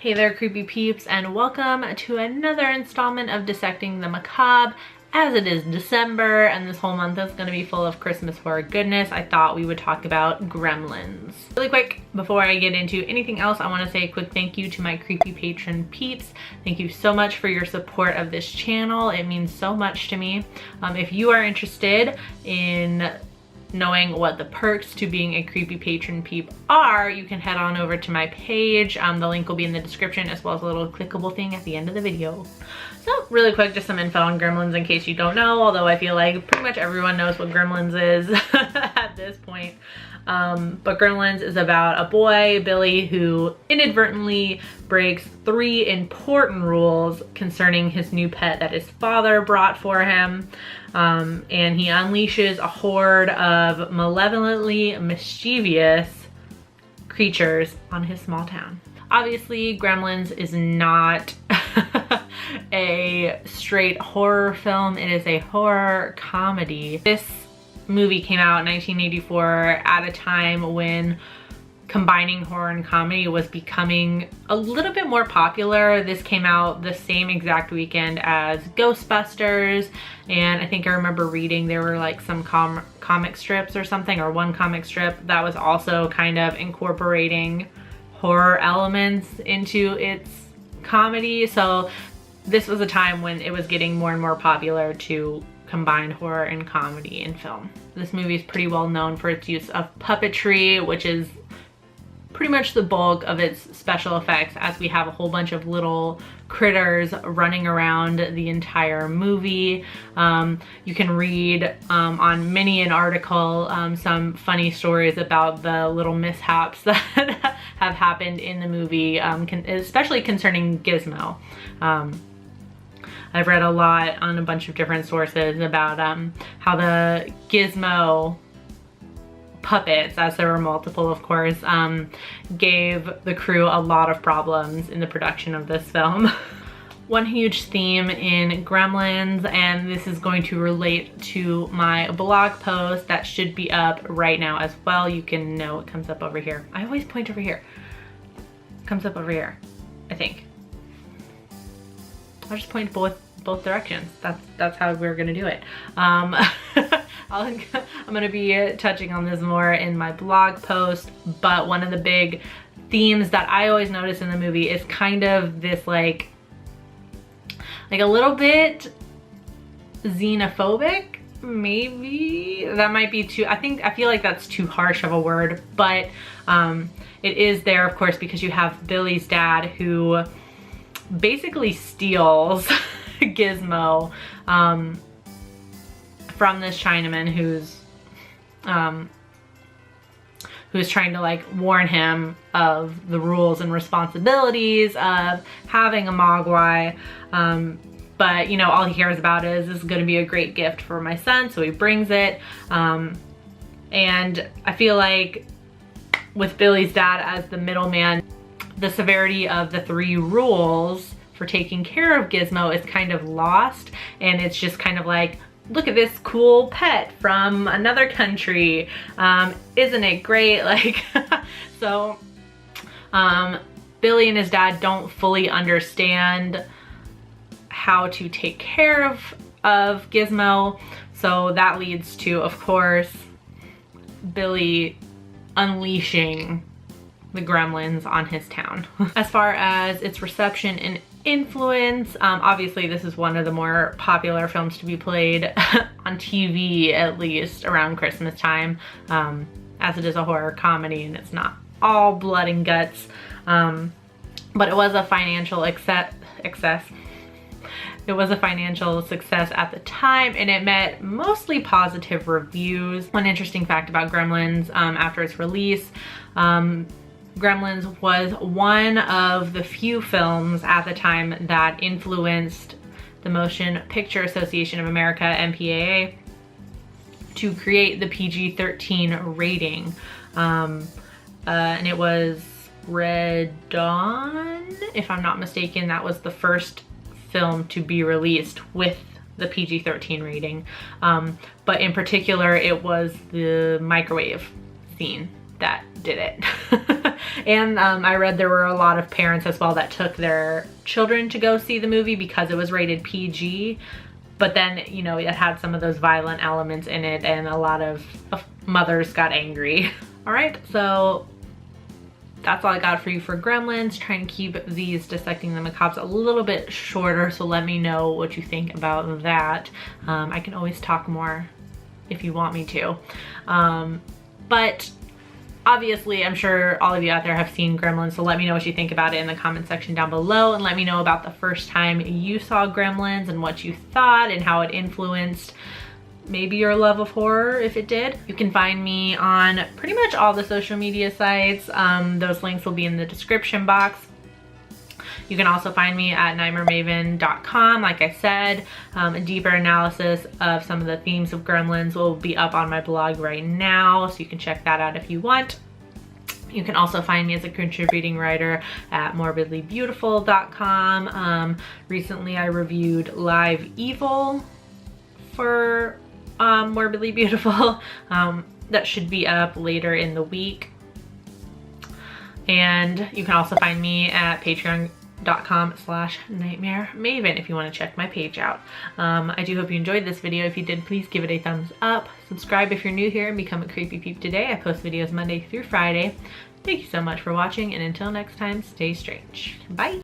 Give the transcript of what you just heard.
Hey there, creepy peeps, and welcome to another installment of Dissecting the Macabre. As it is December and this whole month is going to be full of Christmas horror goodness, I thought we would talk about Gremlins. Really quick, before I get into anything else, I want to say a quick thank you to my creepy patron peeps. Thank you so much for your support of this channel. It means so much to me. If you are interested in knowing what the perks to being a creepy patron peep are, you can head on over to my page. The link will be in the description, as well as a little clickable thing at the end of the video. So really quick, just some info on Gremlins in case you don't know, although I feel like pretty much everyone knows what Gremlins is at this point. But Gremlins is about a boy, Billy, who inadvertently breaks 3 important rules concerning his new pet that his father brought for him. And he unleashes a horde of malevolently mischievous creatures on his small town. Obviously, Gremlins is not a straight horror film. It is a horror comedy. This movie came out in 1984 at a time when combining horror and comedy was becoming a little bit more popular. This came out the same exact weekend as Ghostbusters, and I think I remember reading there were like some comic strips or something, or one comic strip that was also kind of incorporating horror elements into its comedy. So this was a time when it was getting more and more popular to combine horror and comedy in film. This movie is pretty well known for its use of puppetry, which is pretty much the bulk of its special effects, as we have a whole bunch of little critters running around the entire movie. You can read on many an article some funny stories about the little mishaps that have happened in the movie, especially concerning Gizmo. I've read a lot on a bunch of different sources about how the Gizmo puppets, as there were multiple of course, gave the crew a lot of problems in the production of this film. One huge theme in Gremlins, and this is going to relate to my blog post that should be up right now as well. You can know it comes up over here. I always point over here. It comes up over here, I think. I'll just point both directions. That's how we're gonna do it. I'm gonna be touching on this more in my blog post, but one of the big themes that I always notice in the movie is kind of this like a little bit xenophobic. Maybe that might be too, I feel like that's too harsh of a word, but it is there of course because you have Billy's dad who basically steals Gizmo from this Chinaman who's trying to like warn him of the rules and responsibilities of having a Mogwai. But you know, all he cares about is this is going to be a great gift for my son, so he brings it. And I feel like with Billy's dad as the middleman, the severity of the 3 rules for taking care of Gizmo is kind of lost, and it's just kind of like, look at this cool pet from another country, isn't it great? Like, so Billy and his dad don't fully understand how to take care of Gizmo, so that leads to, of course, Billy unleashing the Gremlins on his town. As far as its reception and influence, obviously this is one of the more popular films to be played on TV, at least around Christmas time, as it is a horror comedy and it's not all blood and guts. But it was a financial It was a financial success at the time, and it met mostly positive reviews. One interesting fact about Gremlins, after its release, Gremlins was one of the few films at the time that influenced the Motion Picture Association of America, MPAA, to create the PG-13 rating. And it was Red Dawn, if I'm not mistaken. That was the first film to be released with the PG-13 rating. But in particular, it was the microwave scene that did it. And I read there were a lot of parents as well that took their children to go see the movie because it was rated PG. But then, you know, it had some of those violent elements in it and a lot of mothers got angry. All right, so that's all I got for you for Gremlins. Trying to keep these Dissecting the Macabres a little bit shorter, so let me know what you think about that. I can always talk more if you want me to. But obviously, I'm sure all of you out there have seen Gremlins, so let me know what you think about it in the comment section down below, and let me know about the first time you saw Gremlins and what you thought and how it influenced maybe your love of horror, if it did. You can find me on pretty much all the social media sites. Those links will be in the description box. You can also find me at nightmaremaven.com. Like I said, a deeper analysis of some of the themes of Gremlins will be up on my blog right now, so you can check that out if you want. You can also find me as a contributing writer at morbidlybeautiful.com. Recently I reviewed Live Evil for Morbidly Beautiful. That should be up later in the week. And you can also find me at patreon.com/nightmaremaven if you want to check my page out. I do hope you enjoyed this video. If you did, please give it a thumbs up. Subscribe if you're new here and become a creepy peep today. I post videos Monday through Friday. Thank you so much for watching, and until next time, stay strange. Bye!